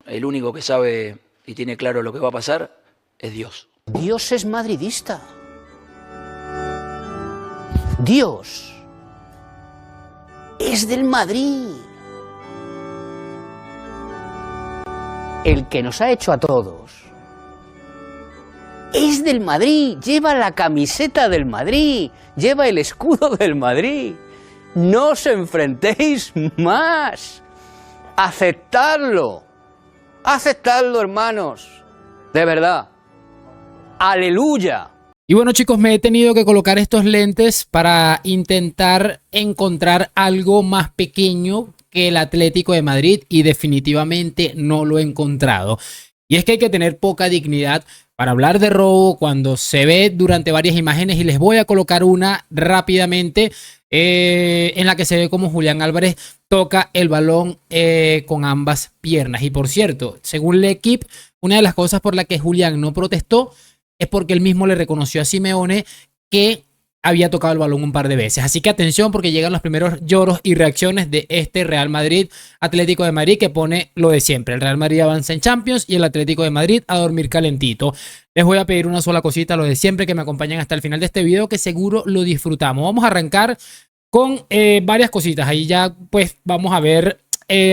el único que sabe y tiene claro lo que va a pasar es Dios. Dios es madridista. Dios es del Madrid. El que nos ha hecho a todos es del Madrid, lleva la camiseta del Madrid, lleva el escudo del Madrid. No os enfrentéis más. Aceptadlo. Aceptadlo, hermanos. De verdad. Aleluya. Y bueno, chicos, me he tenido que colocar estos lentes para intentar encontrar algo más pequeño que el Atlético de Madrid y definitivamente no lo he encontrado. Y es que hay que tener poca dignidad para hablar de robo cuando se ve durante varias imágenes, y les voy a colocar una rápidamente en la que se ve como Julián Álvarez toca el balón con ambas piernas. Y por cierto, según L'Équipe, una de las cosas por la que Julián no protestó es porque él mismo le reconoció a Simeone que había tocado el balón un par de veces. Así que atención, porque llegan los primeros lloros y reacciones de este Real Madrid Atlético de Madrid, que pone lo de siempre. El Real Madrid avanza en Champions y el Atlético de Madrid a dormir calentito. Les voy a pedir una sola cosita, lo de siempre, que me acompañen hasta el final de este video, que seguro lo disfrutamos. Vamos a arrancar con varias cositas. Ahí ya pues vamos a ver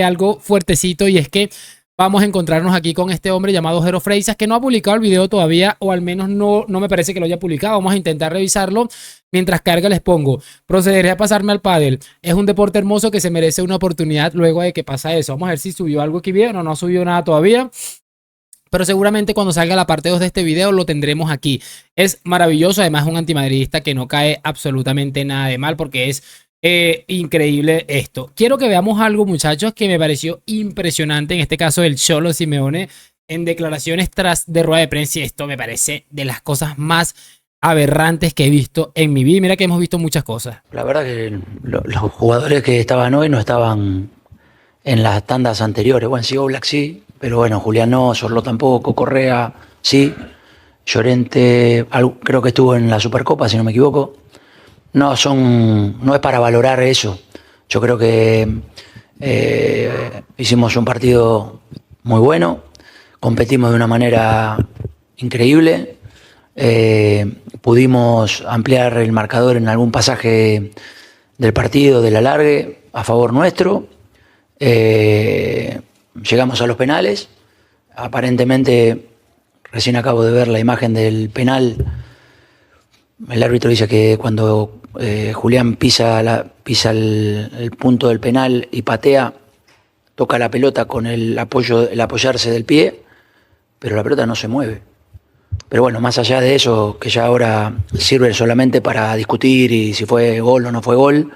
algo fuertecito, y es que vamos a encontrarnos aquí con este hombre llamado Jero Freixas, que no ha publicado el video todavía, o al menos no me parece que lo haya publicado. Vamos a intentar revisarlo. Mientras carga les pongo: procederé a pasarme al pádel. Es un deporte hermoso que se merece una oportunidad luego de que pasa eso. Vamos a ver si subió algo aquí video. No ha subido nada todavía, pero seguramente cuando salga la parte 2 de este video lo tendremos aquí. Es maravilloso, además es un antimadridista que no cae absolutamente nada de mal, porque es increíble esto. Quiero que veamos algo, muchachos, que me pareció impresionante, en este caso del Cholo Simeone, en declaraciones tras de rueda de prensa, y esto me parece de las cosas más aberrantes que he visto en mi vida. Mira que hemos visto muchas cosas. La verdad que los jugadores que estaban hoy no estaban en las tandas anteriores. Bueno, sí, Oblak sí, pero bueno, Julián no, Sorlo tampoco, Correa sí, Llorente creo que estuvo en la Supercopa, si no me equivoco. No es para valorar eso. Yo creo que hicimos un partido muy bueno, competimos de una manera increíble, pudimos ampliar el marcador en algún pasaje del partido, del alargue, a favor nuestro. Llegamos a los penales. Aparentemente, recién acabo de ver la imagen del penal. El árbitro dice que cuando Julián pisa el punto del penal y patea, toca la pelota con el apoyarse del pie, pero la pelota no se mueve. Pero bueno, más allá de eso, que ya ahora sirve solamente para discutir y si fue gol o no fue gol,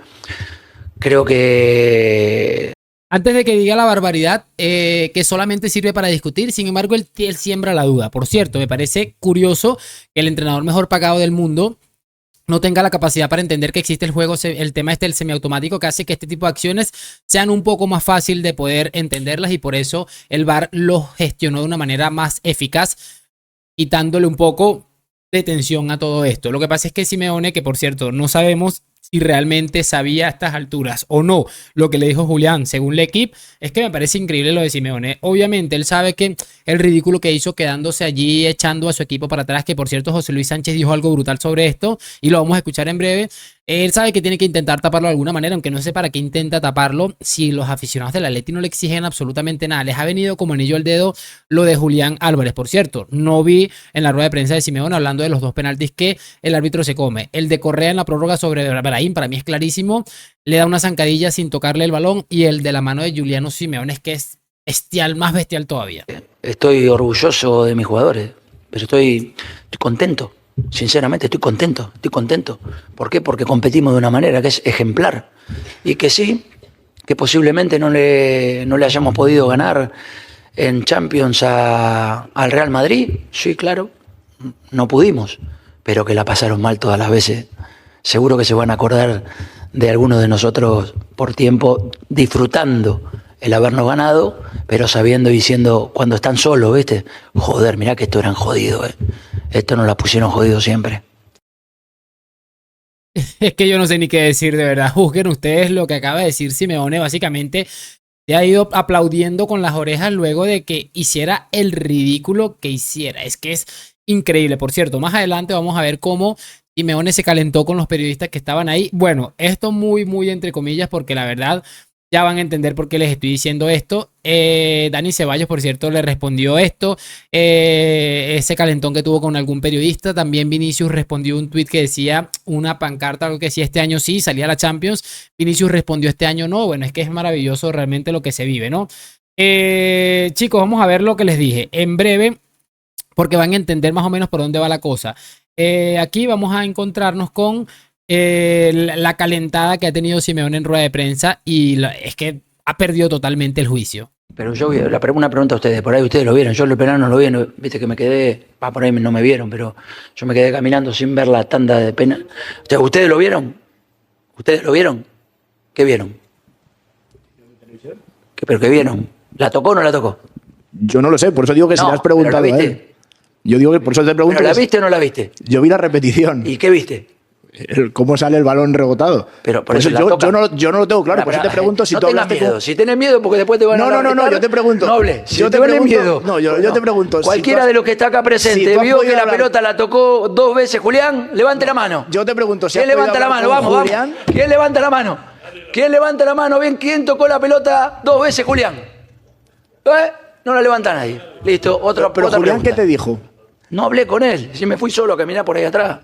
creo que... Antes de que diga la barbaridad, que solamente sirve para discutir, sin embargo, él siembra la duda. Por cierto, me parece curioso que el entrenador mejor pagado del mundo no tenga la capacidad para entender que existe el juego, el tema del semiautomático, que hace que este tipo de acciones sean un poco más fácil de poder entenderlas, y por eso el VAR lo gestionó de una manera más eficaz, quitándole un poco de tensión a todo esto. Lo que pasa es que Simeone, que por cierto no sabemos si realmente sabía a estas alturas o no lo que le dijo Julián, según L'Équipe, es que me parece increíble lo de Simeone. Obviamente él sabe que el ridículo que hizo quedándose allí echando a su equipo para atrás, que por cierto José Luis Sánchez dijo algo brutal sobre esto y lo vamos a escuchar en breve. Él sabe que tiene que intentar taparlo de alguna manera, aunque no sé para qué intenta taparlo si los aficionados del Atleti no le exigen absolutamente nada. Les ha venido como anillo al dedo lo de Julián Álvarez. Por cierto, no vi en la rueda de prensa de Simeone hablando de los dos penaltis que el árbitro se come. El de Correa en la prórroga sobre Brahim, para mí es clarísimo, le da una zancadilla sin tocarle el balón, y el de la mano de Giuliano Simeone es que es bestial, más bestial todavía. Estoy orgulloso de mis jugadores, pero estoy contento. Sinceramente estoy contento. ¿Por qué? Porque competimos de una manera que es ejemplar. Y que sí, que posiblemente no le hayamos podido ganar en Champions al Real Madrid. Sí, claro, no pudimos, pero que la pasaron mal todas las veces. Seguro que se van a acordar de algunos de nosotros por tiempo, disfrutando el habernos ganado, pero sabiendo y diciendo, cuando están solos, ¿viste? Joder, mirá que esto eran jodidos, Esto nos la pusieron jodido siempre. Es que yo no sé ni qué decir, de verdad. Juzguen ustedes lo que acaba de decir Simeone. Básicamente te ha ido aplaudiendo con las orejas luego de que hiciera el ridículo que hiciera. Es que es increíble. Por cierto, más adelante vamos a ver cómo Simeone se calentó con los periodistas que estaban ahí. Bueno, esto muy entre comillas, porque la verdad ya van a entender por qué les estoy diciendo esto. Dani Ceballos, por cierto, le respondió esto. Ese calentón que tuvo con algún periodista. También Vinicius respondió un tweet que decía una pancarta, algo que decía este año sí, salía a la Champions. Vinicius respondió este año no. Bueno, es que es maravilloso realmente lo que se vive, ¿no? Chicos, vamos a ver lo que les dije. En breve, porque van a entender más o menos por dónde va la cosa. Aquí vamos a encontrarnos con la calentada que ha tenido Simeone en rueda de prensa y es que ha perdido totalmente el juicio. Pero yo una pregunta a ustedes, por ahí ustedes lo vieron, yo el penal no lo vi, viste que me quedé, por ahí no me vieron, pero yo me quedé caminando sin ver la tanda de penal. ¿Ustedes lo vieron? ¿Ustedes lo vieron? ¿Qué vieron? ¿Pero qué vieron? ¿La tocó o no la tocó? Yo no lo sé, por eso digo que si le has preguntado ¿pero la a viste? él. Yo digo que por eso te pregunto. ¿Pero la viste o no la viste? Yo vi la repetición. ¿Y qué viste? Cómo sale el balón rebotado. Pero por eso yo no lo tengo claro. Por eso te pregunto si no tú hablaste miedo. con... Si tenés miedo, porque después te van a... No, yo te pregunto. No hables. Si yo te tenés miedo. No, yo te pregunto. Cualquiera de los que está acá presente vio que la pelota la tocó 2 veces Julián, levante la mano. Yo te pregunto si ¿Quién levanta la mano? Vamos. ¿Quién levanta la mano? ¿Quién levanta la mano? Bien, ¿quién tocó la pelota 2 veces Julián? No la levanta nadie. Listo, Pero otra Julián, pregunta. ¿qué te dijo? No hablé con él. Si me fui solo a caminar por ahí atrás.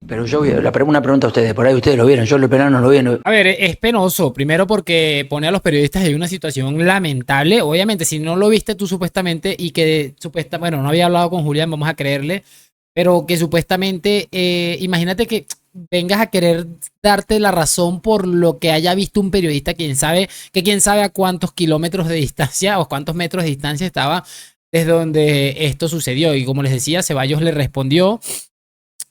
Pero yo una pregunta a ustedes, por ahí ustedes lo vieron, yo el penal no lo vi. A ver, es penoso, primero porque pone a los periodistas en una situación lamentable. Obviamente, si no lo viste tú supuestamente y que bueno, no había hablado con Julián, vamos a creerle, pero que supuestamente, imagínate que vengas a querer darte la razón por lo que haya visto un periodista, quién sabe a cuántos kilómetros de distancia o cuántos metros de distancia estaba desde donde esto sucedió. Y como les decía, Ceballos le respondió.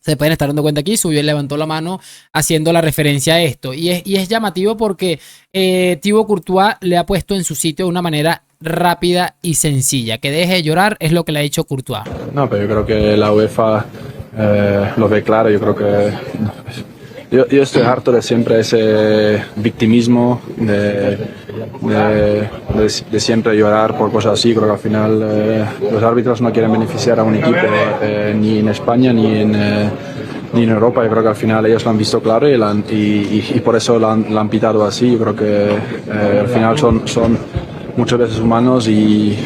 Se pueden estar dando cuenta aquí, subió y levantó la mano haciendo la referencia a esto. Y es llamativo porque Thibaut Courtois le ha puesto en su sitio de una manera rápida y sencilla. Que deje de llorar es lo que le ha dicho Courtois. No, pero yo creo que la UEFA lo ve claro. Yo creo que... Yo estoy harto de siempre ese victimismo, de siempre llorar por cosas así. Creo que al final los árbitros no quieren beneficiar a un equipo ni en España ni en Europa. Yo creo que al final ellos lo han visto claro y por eso lo han pitado así. Yo creo que al final son muchas veces humanos y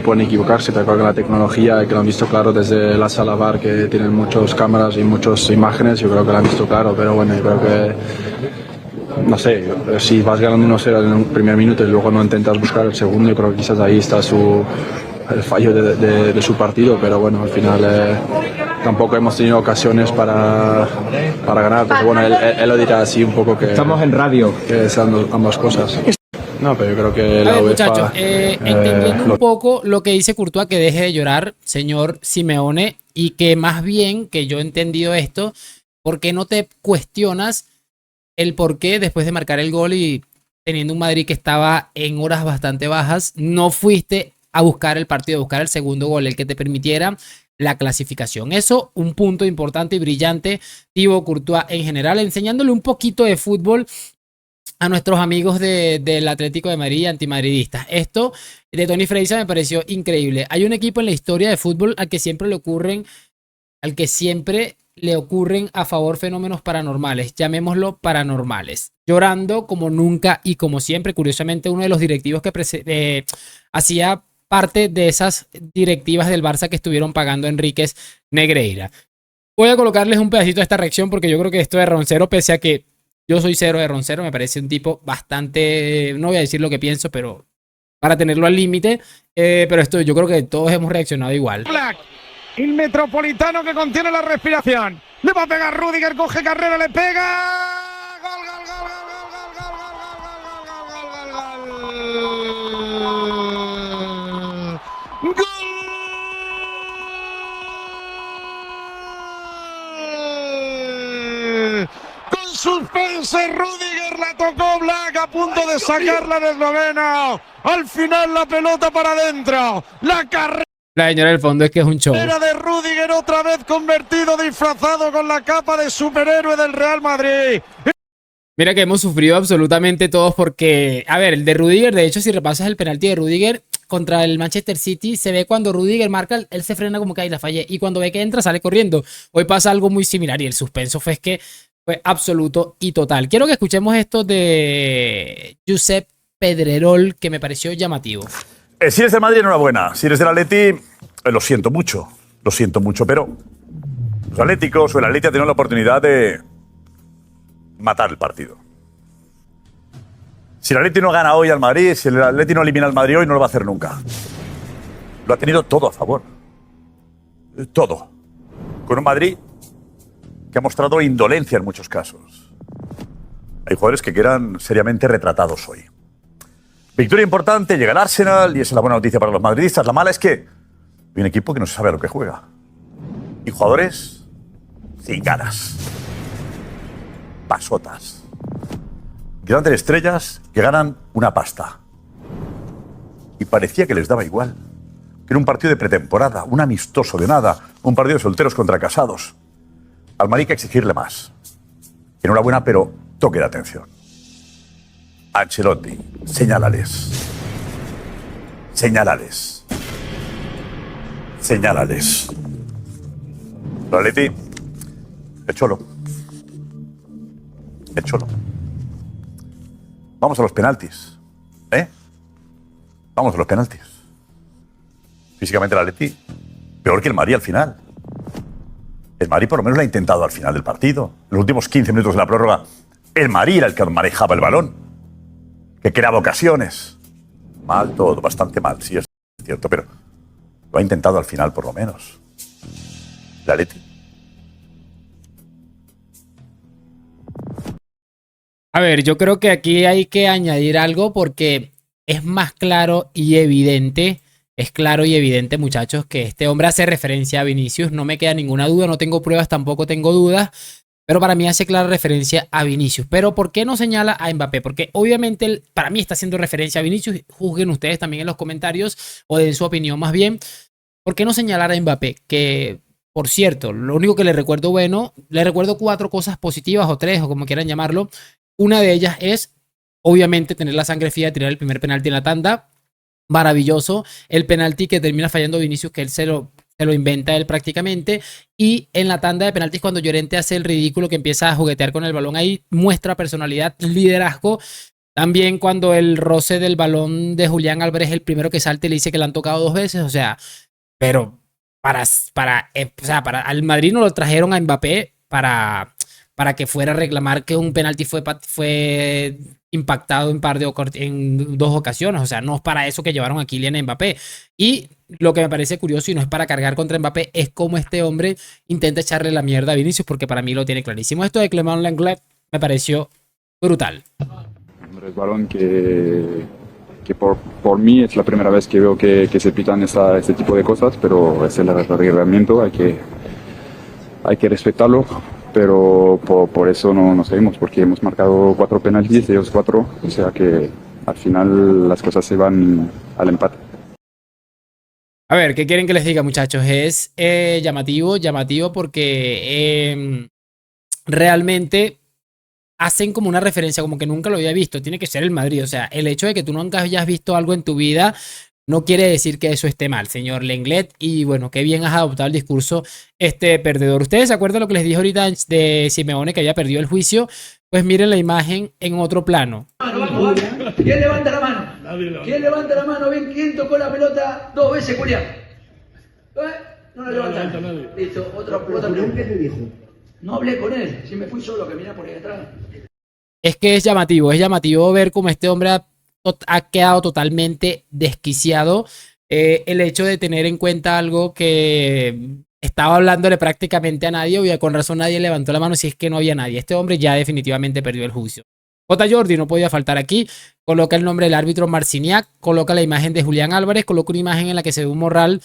pueden equivocarse. Te creo que la tecnología, que lo han visto claro desde la sala VAR, que tienen muchas cámaras y muchas imágenes, yo creo que lo han visto claro, pero bueno, yo creo que, no sé, si vas ganando 1-0 en un primer minuto y luego no intentas buscar el segundo, yo creo que quizás ahí está el fallo de su partido, pero bueno, al final tampoco hemos tenido ocasiones para ganar, pero bueno, él lo dirá así un poco que... Estamos en radio. Que sean ambas cosas. No, pero yo creo que la UEFA, muchachos, entendiendo un poco lo que dice Courtois, que deje de llorar, señor Simeone, y que más bien, que yo he entendido esto, ¿por qué no te cuestionas el por qué después de marcar el gol y teniendo un Madrid que estaba en horas bastante bajas, no fuiste a buscar el partido, a buscar el segundo gol, el que te permitiera la clasificación? Eso, un punto importante y brillante, Thibaut Courtois en general, enseñándole un poquito de fútbol a nuestros amigos del Atlético de Madrid, antimadridistas. Esto de Toni Freisa me pareció increíble. Hay un equipo en la historia de fútbol al que siempre le ocurren a favor fenómenos paranormales, llamémoslo paranormales, llorando como nunca y como siempre. Curiosamente, uno de los directivos que hacía parte de esas directivas del Barça que estuvieron pagando a Enríquez Negreira. Voy a colocarles un pedacito de esta reacción porque yo creo que esto de Roncero, pese a que yo soy cero de Roncero, me parece un tipo bastante, no voy a decir lo que pienso, pero para tenerlo al límite, pero esto yo creo que todos hemos reaccionado igual. Black, el metropolitano que contiene la respiración, le va a pegar Rüdiger, coge carrera, le pega, gol, gol, gol, gol, gol, gol, gol, gol, gol. Suspense, Rüdiger, la tocó Black, a punto de sacarla del noveno. Al final la pelota para adentro. La carrera La señora del fondo es que es un show. de Rüdiger, otra vez convertido, disfrazado con la capa de superhéroe del Real Madrid. Mira que hemos sufrido absolutamente todos porque, a ver, el de Rudiger, de hecho, si repasas el penalti de Rudiger contra el Manchester City, se ve cuando Rudiger marca, él se frena como que ahí la fallé. Y cuando ve que entra, sale corriendo. Hoy pasa algo muy similar y el suspenso fue absoluto y total. Quiero que escuchemos esto de Josep Pedrerol, que me pareció llamativo. Si eres del Madrid, enhorabuena. Si eres del Atleti, lo siento mucho, pero los atléticos o el Atleti ha tenido la oportunidad de matar el partido. Si el Atleti no gana hoy al Madrid, si el Atleti no elimina al Madrid hoy, no lo va a hacer nunca. Lo ha tenido todo a favor. Todo. Con un Madrid que ha mostrado indolencia en muchos casos. Hay jugadores que quedan seriamente retratados hoy. Victoria importante, llega el Arsenal y esa es la buena noticia para los madridistas. La mala es que hay un equipo que no se sabe a lo que juega. Y jugadores sin ganas. Pasotas. Grandes estrellas que ganan una pasta. Y parecía que les daba igual. Que era un partido de pretemporada, un amistoso de nada, un partido de solteros contra casados. Al Madrid hay que exigirle más. Enhorabuena, pero toque de atención. Ancelotti, señálales. Señálales. Señálales. El Atleti, el Cholo. El Cholo. Vamos a los penaltis. Vamos a los penaltis. Físicamente el Atleti, peor que el Madrid al final. El Madrid por lo menos lo ha intentado al final del partido. Los últimos 15 minutos de la prórroga, el Madrid era el que manejaba el balón, que creaba ocasiones. Mal todo, bastante mal, sí es cierto, pero lo ha intentado al final por lo menos. El Atleti. A ver, yo creo que aquí hay que añadir algo porque es más claro y evidente. Es claro y evidente, muchachos, que este hombre hace referencia a Vinicius. No me queda ninguna duda, no tengo pruebas, tampoco tengo dudas. Pero para mí hace clara referencia a Vinicius. Pero ¿por qué no señala a Mbappé? Porque obviamente él, para mí está haciendo referencia a Vinicius. Juzguen ustedes también en los comentarios o den su opinión más bien. ¿Por qué no señalar a Mbappé? Que, por cierto, lo único que le recuerdo bueno, le recuerdo 4 cosas positivas o 3 o como quieran llamarlo. Una de ellas es, obviamente, tener la sangre fría de tirar el primer penalti en la tanda. Maravilloso. El penalti que termina fallando Vinicius, que él se lo inventa él prácticamente. Y en la tanda de penaltis, cuando Llorente hace el ridículo, que empieza a juguetear con el balón ahí, muestra personalidad, liderazgo. También cuando el roce del balón de Julián Álvarez, el primero que salte, le dice que le han tocado 2 veces. O sea, pero al Madrid no lo trajeron a Mbappé para que fuera a reclamar que un penalti fue impactado en 2 ocasiones. O sea, no es para eso que llevaron a Kylian Mbappé. Y lo que me parece curioso, y no es para cargar contra Mbappé, es cómo este hombre intenta echarle la mierda a Vinicius, porque para mí lo tiene clarísimo. Esto de Clément Lenglet me pareció brutal. Es balón que por mí es la primera vez que veo que se pitan este tipo de cosas, pero es el reglamento, hay que respetarlo. Pero por eso no nos seguimos, porque hemos marcado 4 penaltis, ellos 4, o sea que al final las cosas se van al empate. A ver, ¿qué quieren que les diga, muchachos? Es llamativo porque realmente hacen como una referencia, como que nunca lo había visto. Tiene que ser el Madrid. O sea, el hecho de que tú nunca hayas visto algo en tu vida no quiere decir que eso esté mal, señor Lenglet. Y bueno, qué bien has adoptado el discurso perdedor. ¿Ustedes se acuerdan lo que les dije ahorita de Simeone, que había perdido el juicio? Pues miren la imagen en otro plano. ¿Quién levanta la mano? ¿Quién levanta la mano? ¿Ven quién tocó la pelota 2 veces, Julián? No la levantan. Listo, otra pregunta. ¿Qué te dijo? No hablé con él. Si me fui solo, que mirá por ahí atrás. Es que es llamativo ver cómo este hombre ha quedado totalmente desquiciado. El hecho de tener en cuenta algo que estaba hablándole prácticamente a nadie, y con razón nadie levantó la mano si es que no había nadie. Este hombre ya definitivamente perdió el juicio. J. Jordi no podía faltar aquí. Coloca el nombre del árbitro Marciniak, coloca la imagen de Julián Álvarez, coloca una imagen en la que se ve un morral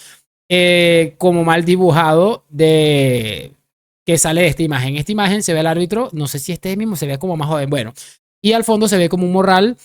como mal dibujado que sale de esta imagen. En esta imagen se ve el árbitro, no sé si este mismo se ve como más joven, bueno. Y al fondo se ve como un morral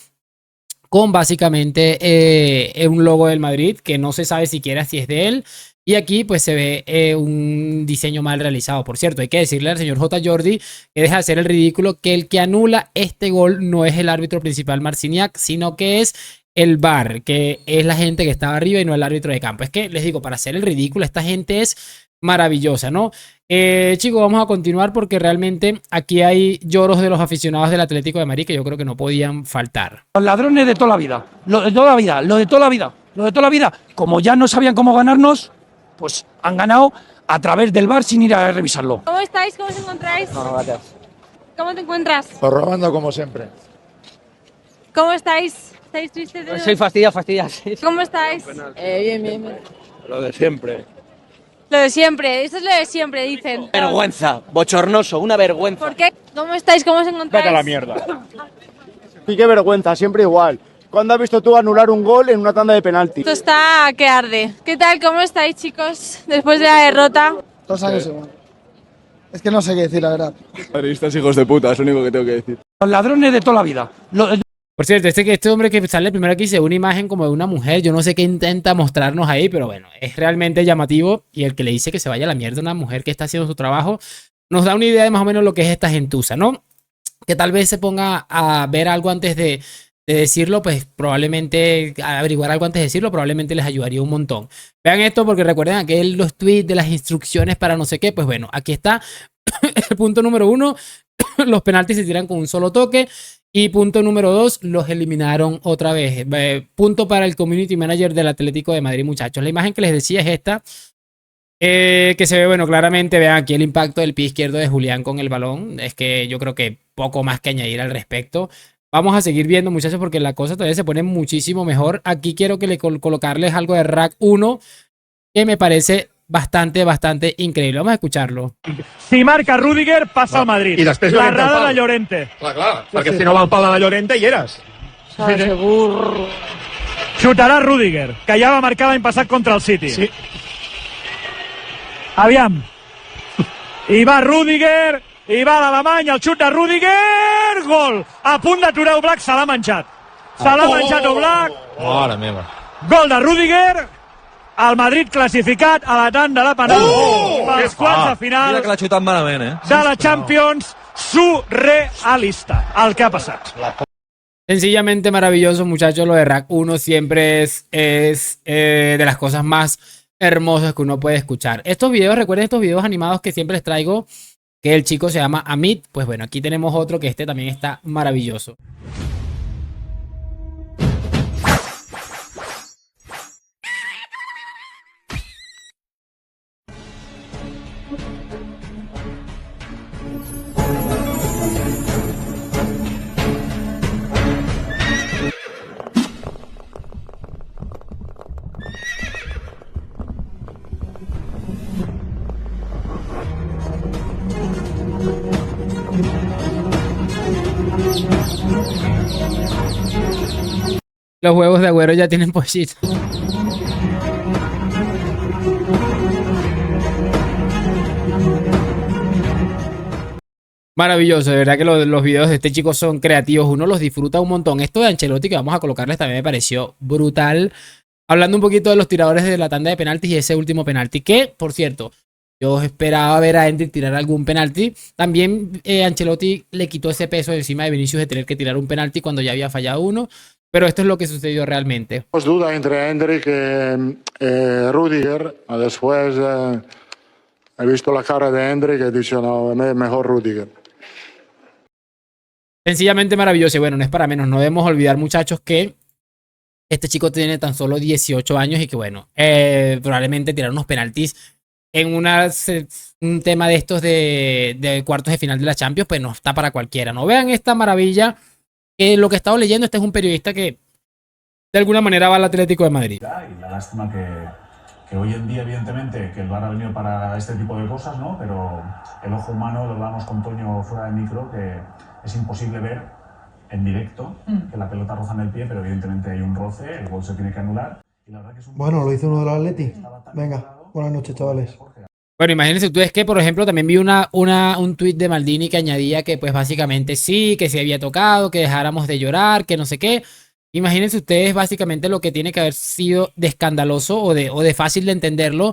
con básicamente un logo del Madrid, que no se sabe siquiera si es de él. Y aquí pues se ve un diseño mal realizado. Por cierto, hay que decirle al señor J. Jordi que deja de hacer el ridículo, que el que anula este gol no es el árbitro principal Marciniak, sino que es el VAR, que es la gente que estaba arriba y no el árbitro de campo. Es que les digo, para hacer el ridículo, esta gente es maravillosa, ¿no? Chicos, vamos a continuar porque realmente aquí hay lloros de los aficionados del Atlético de Madrid que yo creo que no podían faltar. Los ladrones de toda la vida, lo de toda la vida, lo de toda la vida, lo de toda la vida. Como ya no sabían cómo ganarnos, pues han ganado a través del VAR sin ir a revisarlo. ¿Cómo estáis? ¿Cómo os encontráis? No, gracias. ¿Cómo te encuentras? Pues robando como siempre. ¿Cómo estáis? ¿Estáis tristes? Soy fastidia, sí. ¿Cómo estáis? Bien, bien, bien. Lo de siempre. Lo de siempre, esto es lo de siempre, dicen. Vergüenza, bochornoso, una vergüenza. ¿Por qué? ¿Cómo estáis? ¿Cómo os encontráis? Vete a la mierda. Y qué vergüenza, siempre igual. ¿Cuándo has visto tú anular un gol en una tanda de penalti? Esto está que arde. ¿Qué tal? ¿Cómo estáis, chicos? Después de la derrota. 2 años igual. Es que no sé qué decir, la verdad. Madridistas hijos de puta, es lo único que tengo que decir. Los ladrones de toda la vida. Por cierto, este hombre que sale primero aquí se ve una imagen como de una mujer. Yo no sé qué intenta mostrarnos ahí, pero bueno, es realmente llamativo. Y el que le dice que se vaya a la mierda a una mujer que está haciendo su trabajo, nos da una idea de más o menos lo que es esta gentuza, ¿no? Que tal vez se ponga a ver algo antes de decirlo, pues probablemente, a averiguar algo antes de decirlo, probablemente les ayudaría un montón. Vean esto porque recuerden aquel los tweets de las instrucciones para no sé qué. Pues bueno, aquí está el punto número 1. Los penaltis se tiran con un solo toque. Y punto número 2, los eliminaron otra vez. Punto para el community manager del Atlético de Madrid, muchachos. La imagen que les decía es esta. Que se ve, bueno, claramente, vean aquí el impacto del pie izquierdo de Julián con el balón. Es que yo creo que poco más que añadir al respecto. Vamos a seguir viendo, muchachos, porque la cosa todavía se pone muchísimo mejor. Aquí quiero que le colocarles algo de Rack 1 que me parece bastante increíble. Vamos a escucharlo. Si marca Rüdiger, passa al Madrid. I després la Llorente al rada pal. de Llorente. Clar, perquè si no va al pal de la Llorente hi eres. Segur. Xutarà Rüdiger, que ja va marcar l'any passat contra el City. Sí. Aviam. I va Rüdiger, i va l'alemany, el xut de Rüdiger, gol. A punt d'aturar Oblak, se l'ha menjat. Se l'ha menjat Oblak. Mare meva. Gol de Rüdiger. El Madrid classificat a la tanda de penal pels quarts de final Mira que l'ha xutat malament, de la Champions. Surrealista el que ha passat. Sencillamente maravilloso, muchachos. Lo de Rack 1 siempre es de las cosas más hermosas que uno puede escuchar. Estos videos, recuerden estos videos animados que siempre les traigo, que el chico se llama Amit. Pues bueno, aquí tenemos otro que este también está maravilloso. Los huevos de Agüero ya tienen pollito. Maravilloso, de verdad que los videos de este chico son creativos, uno los disfruta un montón. Esto de Ancelotti que vamos a colocarles también me pareció brutal. Hablando un poquito de los tiradores de la tanda de penaltis y ese último penalti, que por cierto, yo esperaba ver a Endrick tirar algún penalti. También Ancelotti le quitó ese peso de encima de Vinicius de tener que tirar un penalti cuando ya había fallado uno. Pero esto es lo que sucedió realmente. Duda entre Endrick y Rüdiger. Después he visto la cara de Endrick y he dicho, no, mejor Rüdiger. Sencillamente maravilloso. Y bueno, no es para menos. No debemos olvidar, muchachos, que este chico tiene tan solo 18 años y que bueno, probablemente tirar unos penaltis en un tema de estos de cuartos de final de la Champions, pues no está para cualquiera. No vean esta maravilla. Lo que he estado leyendo, este es un periodista que de alguna manera va al Atlético de Madrid. Y la lástima que hoy en día, evidentemente, que el VAR ha venido para este tipo de cosas, ¿no? Pero el ojo humano, lo hablamos con Toño fuera de micro, que es imposible ver en directo que la pelota roza en el pie, pero evidentemente hay un roce, el gol se tiene que anular. Y la verdad que es un... Bueno, lo hizo uno del Atleti. Venga, buenas noches, chavales. Bueno, imagínense ustedes que, por ejemplo, también vi un tuit de Maldini que añadía que pues básicamente sí, que se había tocado, que dejáramos de llorar, que no sé qué. Imagínense ustedes básicamente lo que tiene que haber sido de escandaloso o de fácil de entenderlo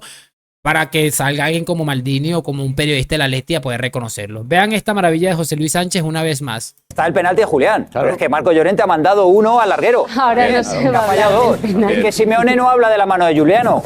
para que salga alguien como Maldini o como un periodista de la Atleti a poder reconocerlo. Vean esta maravilla de José Luis Sánchez una vez más. Está el penalti de Julián, pero es que Marco Llorente ha mandado uno al larguero. Ahora no se va Ha a fallado hablar dos. del penalti. Que Simeone no habla de la mano de Juliano.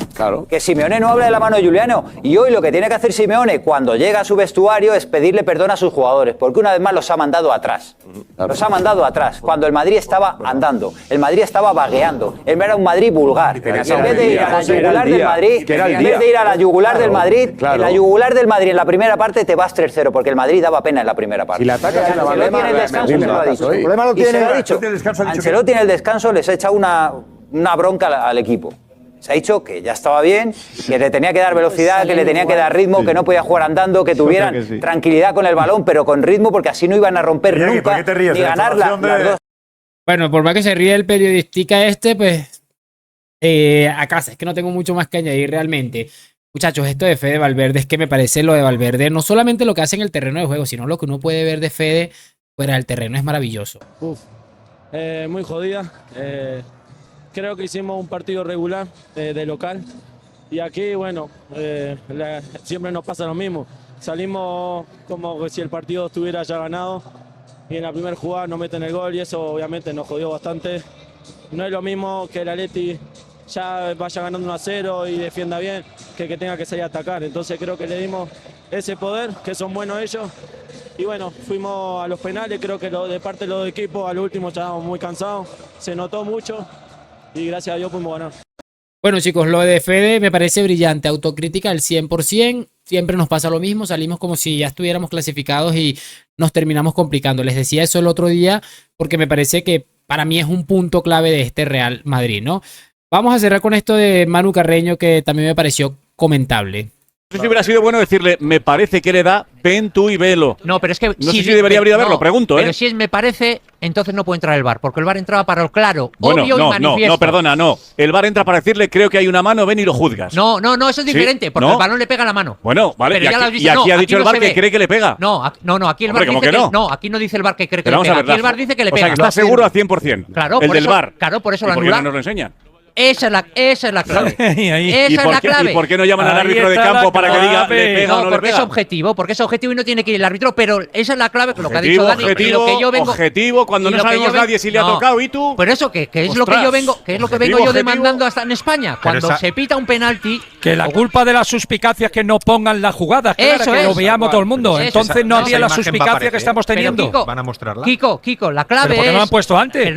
Que Simeone no habla de la mano de Juliano. Y hoy lo que tiene que hacer Simeone cuando llega a su vestuario es pedirle perdón a sus jugadores, porque una vez más los ha mandado atrás. Los ha mandado atrás. Cuando el Madrid estaba andando, el Madrid estaba vagueando. Era un Madrid vulgar. En vez de ir a la yugular del Madrid, en vez de ir a la yugular del Madrid, en la yugular del Madrid en la primera parte te vas 3-0, porque el Madrid daba pena en la primera parte. Si le atacas en la Ancelotti en el descanso se lo ha dicho. El problema lo Y se tiene. lo ha dicho. Ancelotti en el descanso les ha echado una bronca al equipo. Se ha dicho que ya estaba bien, que le tenía que dar velocidad, que le tenía que dar ritmo, que no podía jugar andando, que tuvieran tranquilidad con el balón, pero con ritmo, porque así no iban a romper nunca ni ganar las dos. Bueno, por más que se ríe el periodistica pues a casa, es que no tengo mucho más que añadir realmente. Muchachos, esto de Fede Valverde es que me parece lo de Valverde, no solamente lo que hace en el terreno de juego, sino lo que uno puede ver de Fede fuera del terreno es maravilloso. Muy jodida. Creo que hicimos un partido regular de local y aquí, bueno, siempre nos pasa lo mismo. Salimos como si el partido estuviera ya ganado y en la primera jugada nos meten el gol y eso obviamente nos jodió bastante. No es lo mismo que el Atleti ya vaya ganando 1-0 y defienda bien que tenga que salir a atacar. Entonces creo que le dimos ese poder, que son buenos ellos. Y bueno, fuimos a los penales, creo que de parte de los equipos al último ya estábamos muy cansados, se notó mucho y gracias a Dios pudimos ganar. Bueno chicos, lo de Fede me parece brillante, autocrítica al 100%, siempre nos pasa lo mismo, salimos como si ya estuviéramos clasificados y nos terminamos complicando. Les decía eso el otro día porque me parece que para mí es un punto clave de este Real Madrid, ¿no? Vamos a cerrar con esto de Manu Carreño, que también me pareció comentable. No sé si hubiera sido bueno decirle, me parece que le da, ven tú y velo. No, pero es que... No sé si debería haber ido a verlo, pregunto, Pero si es me parece, entonces no puede entrar el VAR, porque el VAR entraba para lo claro, Bueno, obvio y manifiesto. no, perdona, no. El VAR entra para decirle, creo que hay una mano, ven y lo juzgas. No, eso es diferente, porque ¿no? el balón le pega la mano. Bueno, vale, Pero y ya lo has aquí, visto. y aquí No, ha dicho aquí el no VAR se que ve. cree que le pega. No, aquí el Hombre, VAR ¿cómo dice que no? no, aquí no dice el VAR que cree que Pero le vamos a pega. ver, Aquí el VAR dice que le o sea, pega. que está seguro al 100%. Claro, el por del eso, VAR. claro, por eso lo ¿Y por qué no anulan. nos lo enseñan? Esa es la clave. Esa es la clave. ¿Y por qué no llaman al árbitro de campo para que diga le pega o no le porque pega? es objetivo y no tiene que ir el árbitro, pero esa es la clave, lo que ha dicho Dani, y lo que yo vengo cuando no sabemos nadie si le ha tocado y tú. Pero eso que es lo que yo vengo, demandando hasta en España, cuando se pita un penalti, que la culpa de las suspicacias es que no pongan las jugadas, claro, eso que es. lo veamos todo el mundo. Eso Entonces es. no había la Esa imagen suspicacia que estamos Pero, teniendo. Kiko, ¿Van a mostrarla? Kiko, la clave ¿Pero por qué no la han puesto antes? Pero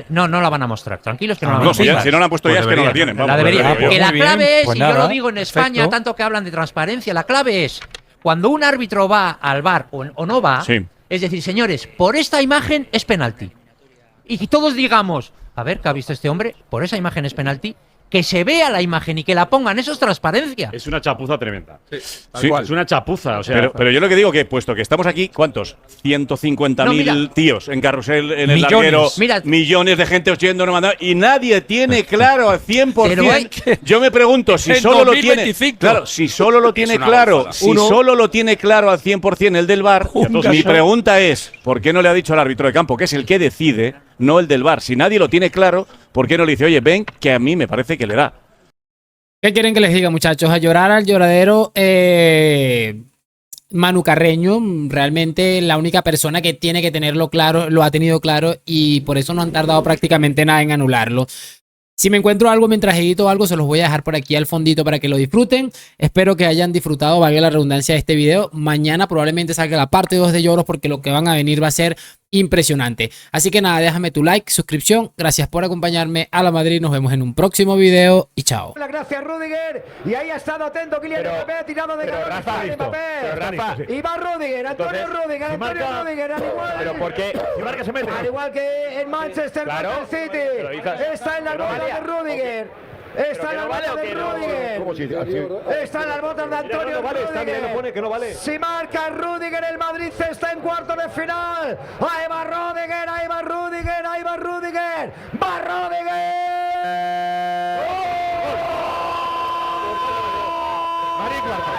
no la van a mostrar. Tranquilos que no la van a No, mostrar. si no la han puesto ya es que no la tienen. La debería. Que la clave es, pues y yo nada, lo digo en España, perfecto. tanto que hablan de transparencia, la clave es cuando un árbitro va al VAR o no va, es decir, señores, por esta imagen es penalti. Y que todos digamos, a ver, ¿qué ha visto este hombre? Por esa imagen es penalti. Que se vea la imagen y que la pongan, eso es transparencia. Es una chapuza tremenda. Sí. Es una chapuza, o sea. Pero yo lo que digo que, puesto que estamos aquí, ¿cuántos? 150.000 tíos en carrusel, en el larguero, millones de gente oyéndonos mandando, y nadie tiene claro al 100%. Yo me pregunto si solo lo tiene. Claro, si solo lo tiene claro, solo lo tiene claro al 100% el del VAR, mi pregunta es, ¿por qué no le ha dicho al árbitro de campo, que es el que decide, no el del VAR? Si nadie lo tiene claro, ¿por qué no le dice, oye, ven, que a mí me parece que le da? ¿Qué quieren que les diga, muchachos? A llorar al lloradero. Manu Carreño, realmente la única persona que tiene que tenerlo claro, lo ha tenido claro y por eso no han tardado prácticamente nada en anularlo. Si me encuentro algo mientras edito algo, se los voy a dejar por aquí al fondito para que lo disfruten. Espero que hayan disfrutado, valga la redundancia, de este video. Mañana probablemente salga la parte 2 de Lloros porque lo que van a venir va a ser impresionante. Así que nada, déjame tu like, suscripción. Gracias por acompañarme a la Madrid. Nos vemos en un próximo video y chao. Gracias Rudiger y ahí ha estado atento Kylian Mbappé, ha tirado de cabeza Mbappé y va Rudiger, Antonio Rudiger, al igual. Pero ¿por qué? Si marca se mete. Al igual que en Manchester City. Está en la botas de Rudiger. Está en las botas de Rudiger. Está en las botas de Antonio Rudiger. Si marca Rudiger, el Madrid está en cuartos de final. Ahí va Rudiger, ahí va Rudiger, ahí va Rudiger. ¡Va Rudiger!